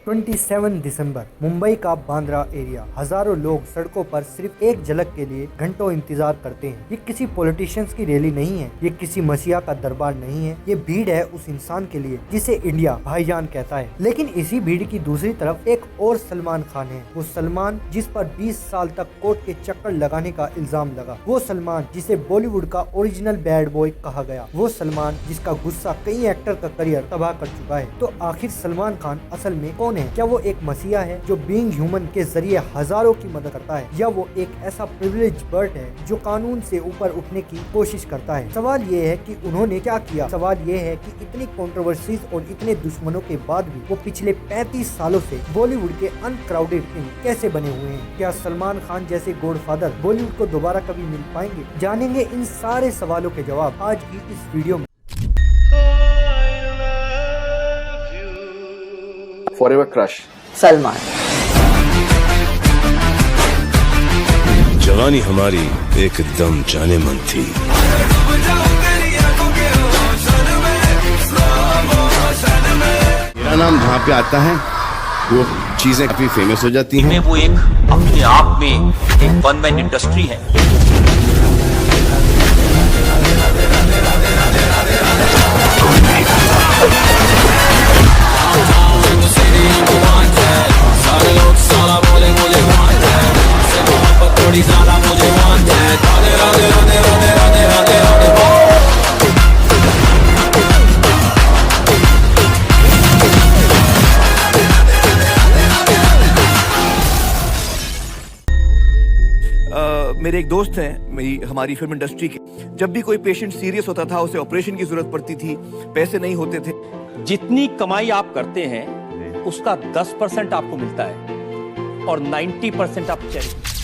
27 दिसंबर मुंबई का बांद्रा एरिया। हजारों लोग सड़कों पर सिर्फ एक झलक के लिए घंटों इंतजार करते हैं। ये किसी पॉलिटिशियंस की रैली नहीं है, ये किसी मसीहा का दरबार नहीं है, ये भीड़ है उस इंसान के लिए जिसे इंडिया भाईजान कहता है। लेकिन इसी भीड़ की दूसरी तरफ एक और सलमान खान है। वो सलमान जिस पर 20 साल तक कोर्ट के चक्कर लगाने का इल्जाम लगा। वो सलमान जिसे बॉलीवुड का ओरिजिनल बैड बॉय कहा गया। वो सलमान जिसका गुस्सा कई एक्टर का करियर तबाह कर चुका है। तो आखिर सलमान खान असल में कौन है? क्या वो एक मसीहा है जो बीइंग ह्यूमन के जरिए हजारों की मदद करता है, या वो एक ऐसा प्रिविलेज बर्ड है जो कानून से ऊपर उठने की कोशिश करता है? सवाल ये है कि उन्होंने क्या किया। सवाल ये है कि इतनी कंट्रोवर्सीज और इतने दुश्मनों के बाद भी वो पिछले 35 सालों से बॉलीवुड के अनक्राउडेड किंग कैसे बने हुए हैं? क्या सलमान खान जैसे गॉडफादर बॉलीवुड को दोबारा कभी मिल पाएंगे? जानेंगे इन सारे सवालों के जवाब आज की इस वीडियो में। Forever crush Salman. जवानी हमारी एकदम जाने मन थी। मेरा नाम जहाँ पे आता है वो चीजें काफी फेमस हो जाती हैं। वो एक अपने आप में एक वन मैन इंडस्ट्री है। मेरे एक दोस्त हैं हमारी फिल्म इंडस्ट्री के। जब भी कोई पेशेंट सीरियस होता था, उसे ऑपरेशन की जरूरत पड़ती थी, पैसे नहीं होते थे। जितनी कमाई आप करते हैं उसका 10% आपको मिलता है और 90% आप चैरिटी।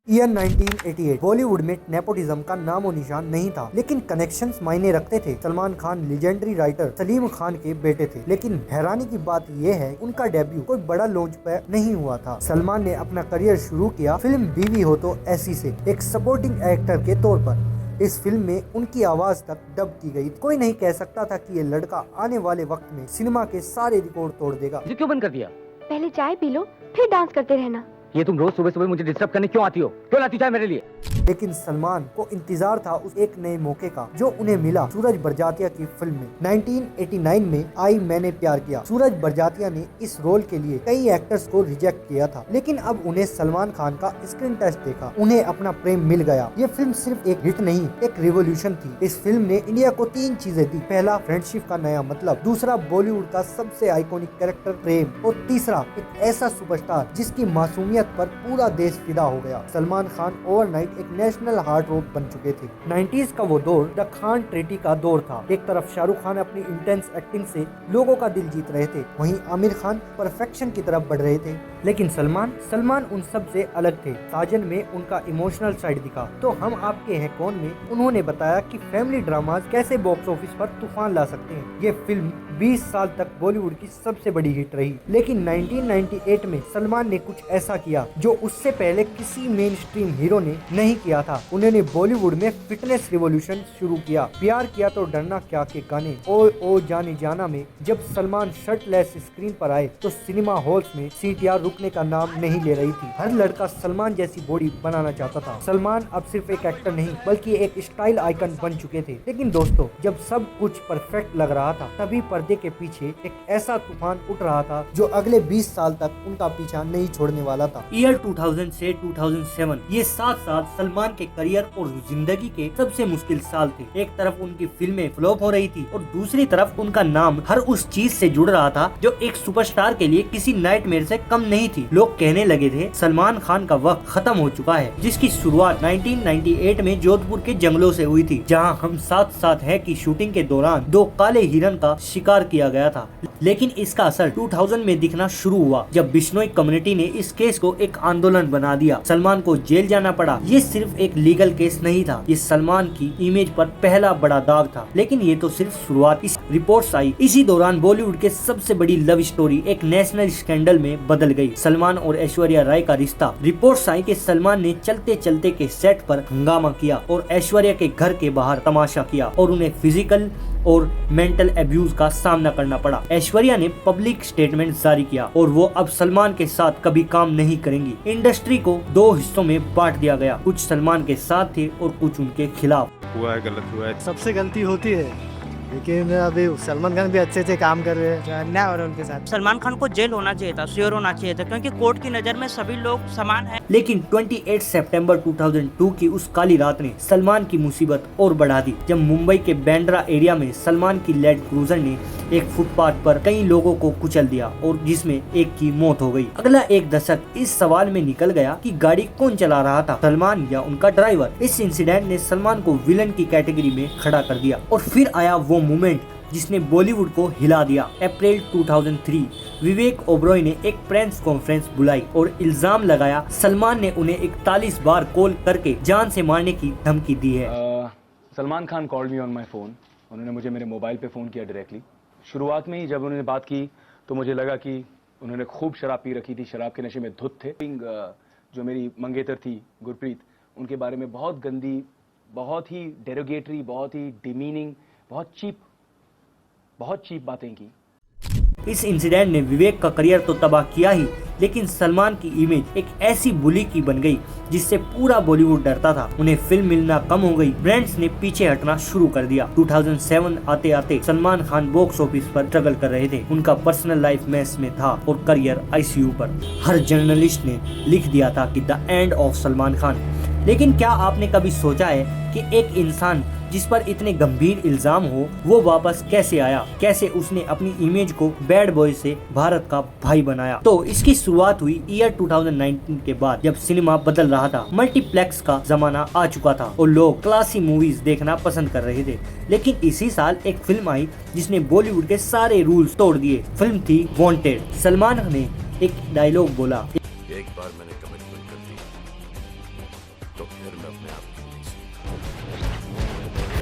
ईयर 1988। बॉलीवुड में नेपोटिज्म का नामो निशान नहीं था, लेकिन कनेक्शंस मायने रखते थे। सलमान खान लेजेंडरी राइटर सलीम खान के बेटे थे, लेकिन हैरानी की बात यह है उनका डेब्यू कोई बड़ा लॉन्च पे नहीं हुआ था। सलमान ने अपना करियर शुरू किया फिल्म बीवी हो तो ऐसी से एक सपोर्टिंग एक्टर के तौर पर। इस फिल्म में उनकी आवाज तक डब की गई। कोई नहीं कह सकता था कि ये लड़का आने वाले वक्त में सिनेमा के सारे रिकॉर्ड तोड़ देगा। ये क्यों बंद कर दिया? पहले चाय पी लो, फिर डांस करते रहना। ये तुम रोज सुबह सुबह मुझे डिस्टर्ब करने क्यों आती हो? क्यों लाती चाय मेरे लिए? लेकिन सलमान को इंतजार था उस एक नए मौके का जो उन्हें मिला सूरज बरजातिया की फिल्म में। 1989 में आई मैंने प्यार किया। सूरज बरजातिया ने इस रोल के लिए कई एक्टर्स को रिजेक्ट किया था, लेकिन अब उन्हें सलमान खान का स्क्रीन टेस्ट देखा, उन्हें अपना प्रेम मिल गया। ये फिल्म सिर्फ एक हिट नहीं, एक रिवोल्यूशन थी। इस फिल्म ने इंडिया को 3 चीजें दी। पहला, फ्रेंडशिप का नया मतलब। दूसरा, बॉलीवुड का सबसे आइकॉनिक कैरेक्टर प्रेम। और तीसरा, एक ऐसा सुपरस्टार जिसकी मासूमियत पर पूरा देश फिदा हो गया। सलमान खान ओवरनाइट एक नेशनल हार्ट रोक बन चुके थे। 90s का वो दौर द खान ट्रेटी का दौर था। एक तरफ शाहरुख खान अपनी इंटेंस एक्टिंग से लोगों का दिल जीत रहे थे, वहीं आमिर खान परफेक्शन की तरफ बढ़ रहे थे। लेकिन सलमान उन सब से अलग थे। साजन में उनका इमोशनल साइड दिखा। तो हम आपके हैं कौन में उन्होंने बताया कि फैमिली ड्रामाज कैसे बॉक्स ऑफिस पर तूफान ला सकते हैं। ये फिल्म 20 साल तक बॉलीवुड की सबसे बड़ी हिट रही, लेकिन 1998 में सलमान ने कुछ ऐसा किया जो उससे पहले किसी मेन स्ट्रीम हीरो ने नहीं किया था। उन्होंने बॉलीवुड में फिटनेस रिवॉल्यूशन शुरू किया। प्यार किया तो डरना क्या के गाने ओ जाने जाना में जब सलमान शर्टलेस स्क्रीन पर आए तो सिनेमा हॉल्स में सीटियां रुकने का नाम नहीं ले रही थी। हर लड़का सलमान जैसी बॉडी बनाना चाहता था। सलमान अब सिर्फ एक एक्टर नहीं बल्कि एक स्टाइल आइकन बन चुके थे। लेकिन दोस्तों, जब सब कुछ परफेक्ट लग रहा था तभी पर्दे के पीछे एक ऐसा तूफान उठ रहा था जो अगले 20 साल तक उनका पीछा नहीं छोड़ने वाला था। ईयर 2000 से 2007 ये 7 साल सलमान के करियर और जिंदगी के सबसे मुश्किल साल थे। एक तरफ उनकी फिल्में फ्लॉप हो रही थी और दूसरी तरफ उनका नाम हर उस चीज से जुड़ रहा था जो एक सुपरस्टार के लिए किसी नाइटमेयर से कम नहीं थी। लोग कहने लगे थे सलमान खान का वक्त खत्म हो चुका है, जिसकी शुरुआत 1998 में जोधपुर के जंगलों से हुई थी, जहां हम साथ साथ है की शूटिंग के दौरान 2 काले हिरन का शिकार किया गया था। लेकिन इसका असर 2000 में दिखना शुरू हुआ जब बिश्नोई कम्युनिटी ने इस केस को एक आंदोलन बना दिया। सलमान को जेल जाना पड़ा। ये सिर्फ एक लीगल केस नहीं था, ये सलमान की इमेज पर पहला बड़ा दाग था। लेकिन ये तो सिर्फ शुरुआत। इस रिपोर्ट्स आई इसी दौरान बॉलीवुड के सबसे बड़ी लव स्टोरी एक नेशनल स्कैंडल में बदल गई। सलमान और ऐश्वर्या राय का रिश्ता। रिपोर्ट्स आई कि सलमान ने चलते चलते के सेट पर हंगामा किया और ऐश्वर्या के घर के बाहर तमाशा किया और उन्हें फिजिकल और मेंटल एब्यूज का सामना करना पड़ा। ऐश्वर्या ने पब्लिक स्टेटमेंट जारी किया और वो अब सलमान के साथ कभी काम नहीं करेंगी। इंडस्ट्री को दो हिस्सों में बांट दिया गया, कुछ सलमान के साथ थे और कुछ उनके खिलाफ। हुआ है, गलत हुआ है। सबसे गलती होती है, लेकिन अभी सलमान खान भी अच्छे से काम कर रहे हैं, अन्याय हो रहा है उनके साथ। सलमान खान को जेल होना चाहिए था, श्योर होना चाहिए था, क्योंकि कोर्ट की नज़र में सभी लोग समान हैं। लेकिन 28 सितंबर 2002 की उस काली रात ने सलमान की मुसीबत और बढ़ा दी, जब मुंबई के बांद्रा एरिया में सलमान की लैंड क्रूजर ने एक फुटपाथ पर कई लोगों को कुचल दिया और जिसमें एक की मौत हो गई। अगला एक दशक इस सवाल में निकल गया कि गाड़ी कौन चला रहा था, सलमान या उनका ड्राइवर। इस इंसिडेंट ने सलमान को विलन की कैटेगरी में खड़ा कर दिया और फिर आया वो मोमेंट जिसने बॉलीवुड को हिला दिया। अप्रैल 2003 विवेक ओबरॉय ने एक प्रेस कॉन्फ्रेंस बुलाई और इल्जाम लगाया सलमान ने उन्हें 41 बार कॉल करके जान से मारने की धमकी दी है। Salman Khan called me on my phone. उन्होंने मुझे मेरे मोबाइल पे फ़ोन किया डायरेक्टली। शुरुआत में ही जब उन्होंने बात की तो मुझे लगा कि उन्होंने खूब शराब पी रखी थी, शराब के नशे में धुत थे। जो मेरी मंगेतर थी गुरप्रीत, उनके बारे में बहुत गंदी, बहुत ही डेरोगेटरी, बहुत ही डिमीनिंग, बहुत चीप बातें की। इस इंसिडेंट ने विवेक का करियर तो तबाह किया ही, लेकिन सलमान की इमेज एक ऐसी बुली की बन गई जिससे पूरा बॉलीवुड डरता था। उन्हें फिल्म मिलना कम हो गई, ब्रांड्स ने पीछे हटना शुरू कर दिया। 2007 आते आते सलमान खान बॉक्स ऑफिस पर स्ट्रगल कर रहे थे। उनका पर्सनल लाइफ मैस में था और करियर आईसीयू पर। हर जर्नलिस्ट ने लिख दिया था कि the end of Salman Khan. लेकिन क्या आपने कभी सोचा है कि एक इंसान जिस पर इतने गंभीर इल्जाम हो वो वापस कैसे आया, कैसे उसने अपनी इमेज को बैड बॉय से भारत का भाई बनाया? तो इसकी शुरुआत हुई ईयर 2019 के बाद, जब सिनेमा बदल रहा था, मल्टीप्लेक्स का जमाना आ चुका था और लोग क्लासी मूवीज देखना पसंद कर रहे थे। लेकिन इसी साल एक फिल्म आई जिसने बॉलीवुड के सारे रूल्स तोड़ दिए। फिल्म थी वांटेड। सलमान ने एक डायलॉग बोला, एक बार मैंने कमिटमेंट कर दी तो फिर मैं अपने आप को नहीं सकता।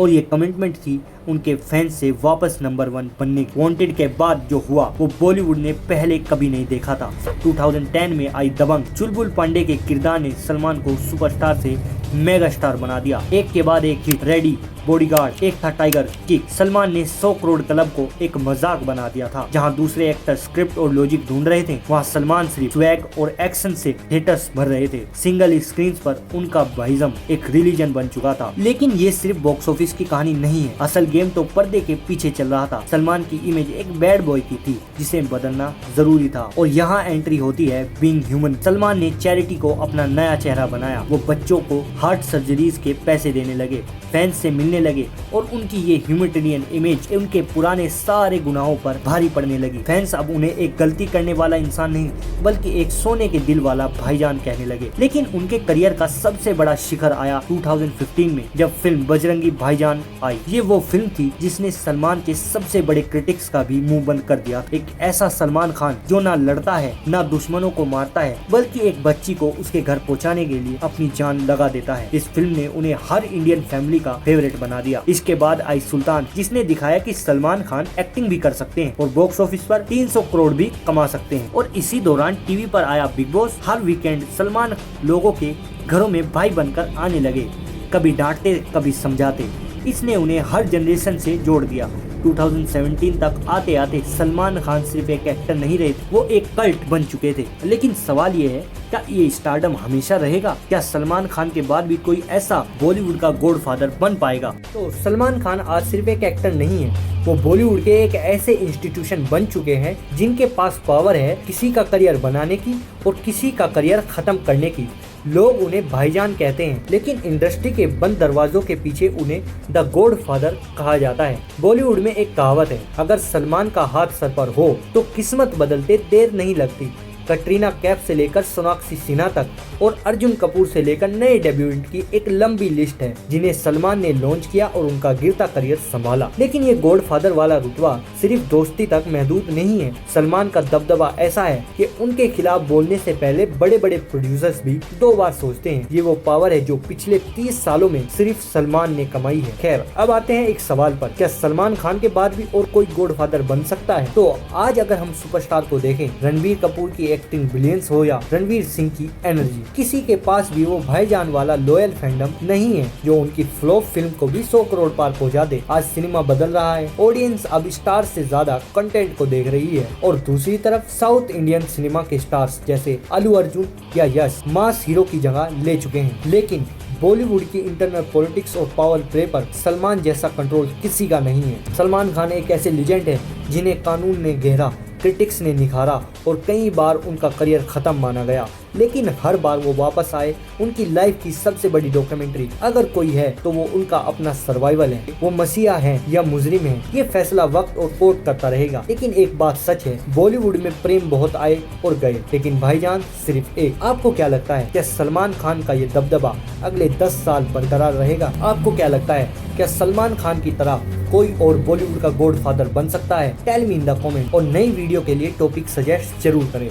और ये कमिटमेंट थी उनके फैंस से वापस नंबर 1 बनने की। वांटेड के बाद जो हुआ वो बॉलीवुड ने पहले कभी नहीं देखा था। 2010 में आई दबंग। चुलबुल पांडे के किरदार ने सलमान को सुपरस्टार से मेगा स्टार बना दिया। एक के बाद एक हिट, रेडी, बॉडीगार्ड, एक था टाइगर, किक। सलमान ने 100 करोड़ क्लब को एक मजाक बना दिया था। जहां दूसरे एक्टर स्क्रिप्ट और लॉजिक ढूंढ रहे थे, वहां सलमान सिर्फ स्वैग और एक्शन से थिएटर्स भर रहे थे। सिंगल स्क्रीन पर उनका भाईज़म एक रिलीजन बन चुका था। लेकिन ये सिर्फ बॉक्स ऑफिस की कहानी नहीं है, असल गेम तो पर्दे के पीछे चल रहा था। सलमान की इमेज एक बैड बॉय की थी जिसे बदलना जरूरी था और यहाँ एंट्री होती है बीइंग ह्यूमन। सलमान ने चैरिटी को अपना नया चेहरा बनाया। वो बच्चों को हार्ट सर्जरीज के पैसे देने लगे, फैंस से मिलने लगे और उनकी ये ह्यूमैनिटेरियन इमेज उनके पुराने सारे गुनाहों पर भारी पड़ने लगी। फैंस अब उन्हें एक गलती करने वाला इंसान नहीं बल्कि एक सोने के दिल वाला भाईजान कहने लगे। लेकिन उनके करियर का सबसे बड़ा शिखर आया 2015 में, जब फिल्म बजरंगी भाईजान आई। ये वो फिल्म थी जिसने सलमान के सबसे बड़े क्रिटिक्स का भी मुंह बंद कर दिया। एक ऐसा सलमान खान जो ना लड़ता है ना दुश्मनों को मारता है, बल्कि एक बच्ची को उसके घर पहुंचाने के लिए अपनी जान लगा देता है। इस फिल्म ने उन्हें हर इंडियन फैमिली का फेवरेट बना दिया। इसके बाद आई सुल्तान, जिसने दिखाया कि सलमान खान एक्टिंग भी कर सकते हैं और बॉक्स ऑफिस पर 300 करोड़ भी कमा सकते हैं। और इसी दौरान टीवी पर आया बिग बॉस। हर वीकेंड सलमान लोगों के घरों में भाई बनकर आने लगे, कभी डांटते कभी समझाते। इसने उन्हें हर जनरेशन से जोड़ दिया। 2017 तक आते आते सलमान खान सिर्फ एक एक्टर नहीं रहे, वो एक कल्ट बन चुके थे। लेकिन सवाल ये है, क्या ये स्टारडम हमेशा रहेगा? क्या सलमान खान के बाद भी कोई ऐसा बॉलीवुड का गॉडफादर बन पाएगा? तो सलमान खान आज सिर्फ एक एक्टर नहीं है, वो बॉलीवुड के एक ऐसे इंस्टीट्यूशन बन चुके हैं जिनके पास पावर है किसी का करियर बनाने की और किसी का करियर खत्म करने की। लोग उन्हें भाईजान कहते हैं, लेकिन इंडस्ट्री के बंद दरवाजों के पीछे उन्हें द गॉडफादर कहा जाता है। बॉलीवुड में एक कहावत है, अगर सलमान का हाथ सर पर हो तो किस्मत बदलते देर नहीं लगती। कटरीना कैफ से लेकर सोनाक्षी सिन्हा तक और अर्जुन कपूर से लेकर नए डेब्यूटेंट की एक लंबी लिस्ट है जिन्हें सलमान ने लॉन्च किया और उनका गिरता करियर संभाला। लेकिन ये गॉडफादर वाला रुतबा सिर्फ दोस्ती तक महदूद नहीं है। सलमान का दबदबा ऐसा है कि उनके खिलाफ बोलने से पहले बड़े बड़े प्रोड्यूसर्स भी 2 बार सोचते हैं। ये वो पावर है जो पिछले 30 सालों में सिर्फ सलमान ने कमाई है। खैर, अब आते हैं एक सवाल पर, क्या सलमान खान के बाद भी और कोई गॉडफादर बन सकता है? तो आज अगर हम सुपरस्टार को देखें, रणबीर कपूर की एक्टिंग ब्रिलियंस हो या रणवीर सिंह की एनर्जी, किसी के पास भी वो भाईजान वाला लॉयल फैंडम नहीं है जो उनकी फ्लॉप फिल्म को भी 100 करोड़ पार पहुंचा दे। आज सिनेमा बदल रहा है, ऑडियंस अब स्टार से ज्यादा कंटेंट को देख रही है और दूसरी तरफ साउथ इंडियन सिनेमा के स्टार्स जैसे अल्लू अर्जुन या यश मास हीरो की जगह ले चुके हैं। लेकिन बॉलीवुड की इंटरनल पॉलिटिक्स और पावर प्ले पर सलमान जैसा कंट्रोल किसी का नहीं है। सलमान खान एक ऐसे लीजेंड है जिन्हें कानून ने घेरा, क्रिटिक्स ने निखारा और कई बार उनका करियर खत्म माना गया, लेकिन हर बार वो वापस आए। उनकी लाइफ की सबसे बड़ी डॉक्यूमेंट्री अगर कोई है तो वो उनका अपना सर्वाइवल है। वो मसीहा है या मुजरिम है, ये फैसला वक्त और कोर्ट करता रहेगा। लेकिन एक बात सच है, बॉलीवुड में प्रेम बहुत आए और गए, लेकिन भाईजान सिर्फ एक। आपको क्या लगता है, क्या सलमान खान का ये दबदबा अगले 10 साल बरकरार रहेगा? आपको क्या लगता है, क्या सलमान खान की तरह कोई और बॉलीवुड का गॉडफादर बन सकता है? Tell me in the comment और नई वीडियो के लिए टॉपिक सजेस्ट जरूर करें।